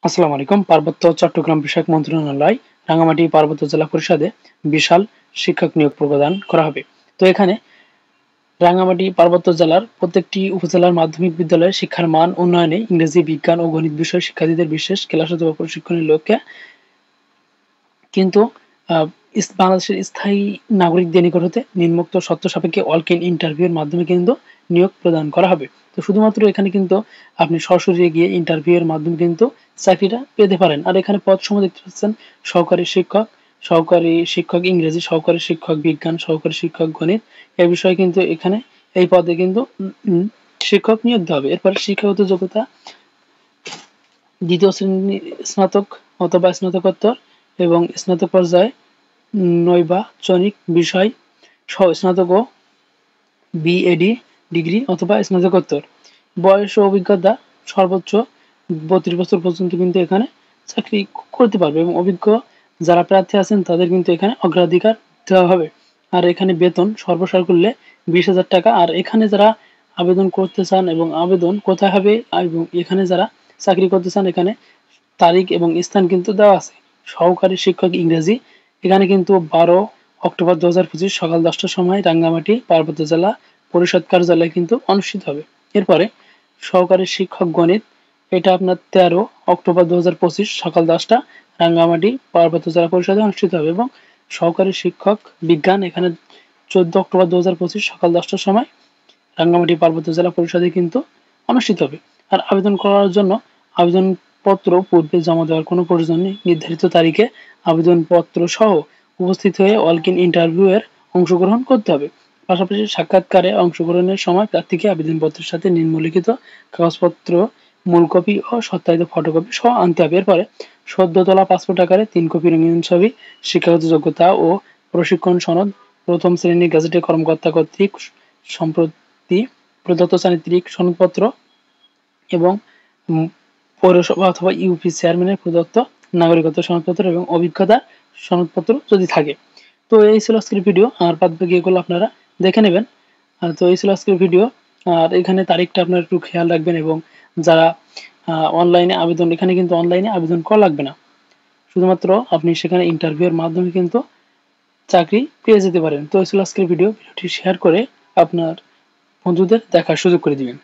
আসসালামু আলাইকুম। পার্বত্য চট্টগ্রাম বিষয়ক মন্ত্রণালয় রাঙ্গামাটি পার্বত্য জেলা পরিষদে বিশাল শিক্ষক নিয়োগ প্রদান করা হবে। তো এখানে রাঙ্গামাটি পার্বত্য জেলার প্রত্যেকটি উপজেলার মাধ্যমিক বিদ্যালয়ে শিক্ষার মান উন্নয়নে ইংরেজি, বিজ্ঞান ও গণিত বিষয়ে শিক্ষার্থীদের বিশেষ ক্লাস অথবা প্রশিক্ষণের লক্ষ্যে কিন্তু বাংলাদেশের স্থায়ী নাগরিকদের নিকট হতে নিম্নোক্ত শর্ত সাপেক্ষে ওয়াক ইন ইন্টারভিউয়ের মাধ্যমে কিন্তু নিয়োগ প্রদান করা হবে। তো শুধুমাত্র এখানে কিন্তু আপনি সরাসরি গিয়ে ইন্টারভিউয়ের মাধ্যমে কিন্তু চাকরিটা পেতে পারেন। আর এখানে পদসমূহ দেখতে পাচ্ছেন সহকারী শিক্ষক ইংরেজি, সহকারী শিক্ষক বিজ্ঞান, সহকারী শিক্ষক গণিত। এই বিষয়ে কিন্তু এখানে এই পদে কিন্তু শিক্ষক নিয়োগ দেওয়া হবে। এরপরে শিক্ষাগত যোগ্যতা দ্বিতীয় শ্রেণী স্নাতক অথবা স্নাতকোত্তর এবং স্নাতক পর্যায়ে নৈর্বাচনিক বিষয় সহ স্নাতক ও বিএডি ডিগ্রি অথবা স্নাতকোত্তর। বয়স ও অভিজ্ঞতা সর্বোচ্চ 32 বছর পর্যন্ত কিন্তু এখানে চাকরি করতে পারবে এবং অভিজ্ঞ যারা প্রার্থী আছেন তাদের কিন্তু এখানে অগ্রাধিকার দেওয়া হবে। আর এখানে বেতন সর্বসাকুল্যে করলে 20,000 টাকা। আর এখানে যারা আবেদন করতে চান এবং আবেদন কোথায় হবে এবং এখানে যারা চাকরি করতে চান এখানে তারিখ এবং স্থান কিন্তু দেওয়া আছে। সহকারী শিক্ষক ইংরেজি এখানে কিন্তু 12 অক্টোবর 2025 সকাল 10টার সময় রাঙ্গামাটি পার্বত্য জেলা পরিষদ কার্যালয়ে কিন্তু অনুষ্ঠিত হবে। এরপরে সহকারী শিক্ষক গণিত এটা আপনার 13 অক্টোবর 2025 সকাল 10টা রাঙ্গামাটি পার্বত্য জেলা পরিষদে অনুষ্ঠিত হবে এবং সহকারী শিক্ষক বিজ্ঞান এখানে 14 অক্টোবর 2025 সকাল 10টার সময় রাঙ্গামাটি পার্বত্য জেলা পরিষদে কিন্তু অনুষ্ঠিত হবে। আর আবেদন করার জন্য আবেদনপত্র পূর্বে জমা দেওয়ার কোনো প্রয়োজন নেই। নির্ধারিত তারিখে আবেদনপত্র সহ উপস্থিত হয়ে ওয়াক ইন ইন্টারভিউয়ের অংশগ্রহণ করতে হবে। পাশাপাশি সাক্ষাৎকারে অংশগ্রহণের সময় প্রার্থীকে আবেদনপত্রের সাথে নিম্নলিখিত কাগজপত্র মূল কপি ও সত্যায়িত ফটোকপি সহ আনতে হবে। এরপরে সদ্য তোলা পাসপোর্ট আকারে 3 কপি রঙিন ছবি, শিক্ষাগত যোগ্যতা ও প্রশিক্ষণ সনদ, প্রথম শ্রেণীর গেজেটেড কর্মকর্তা কর্তৃক সম্প্রতি প্রদত্ত চারিত্রিক সনদপত্র এবং পৌরসভা অথবা ইউপি চেয়ারম্যানের প্রদত্ত নাগরিকত্ব সনদপত্র এবং অভিজ্ঞতা সনদপত্র যদি থাকে। তো এই ছিল আজকের ভিডিও। আর বাদ বাকি এগুলো আপনারা দেখে নেবেন। তো এই ছিল আজকের ভিডিও। আর এখানে তারিখটা আপনারা একটু খেয়াল রাখবেন এবং যারা অনলাইনে আবেদন এখানে কিন্তু অনলাইনে আবেদন করা লাগবে না, শুধুমাত্র আপনি সেখানে ইন্টারভিউয়ের মাধ্যমে কিন্তু চাকরি পেয়ে যেতে পারেন। তো এই ছিল আজকের ভিডিওটি শেয়ার করে আপনার বন্ধুদের দেখার সুযোগ করে দিবেন।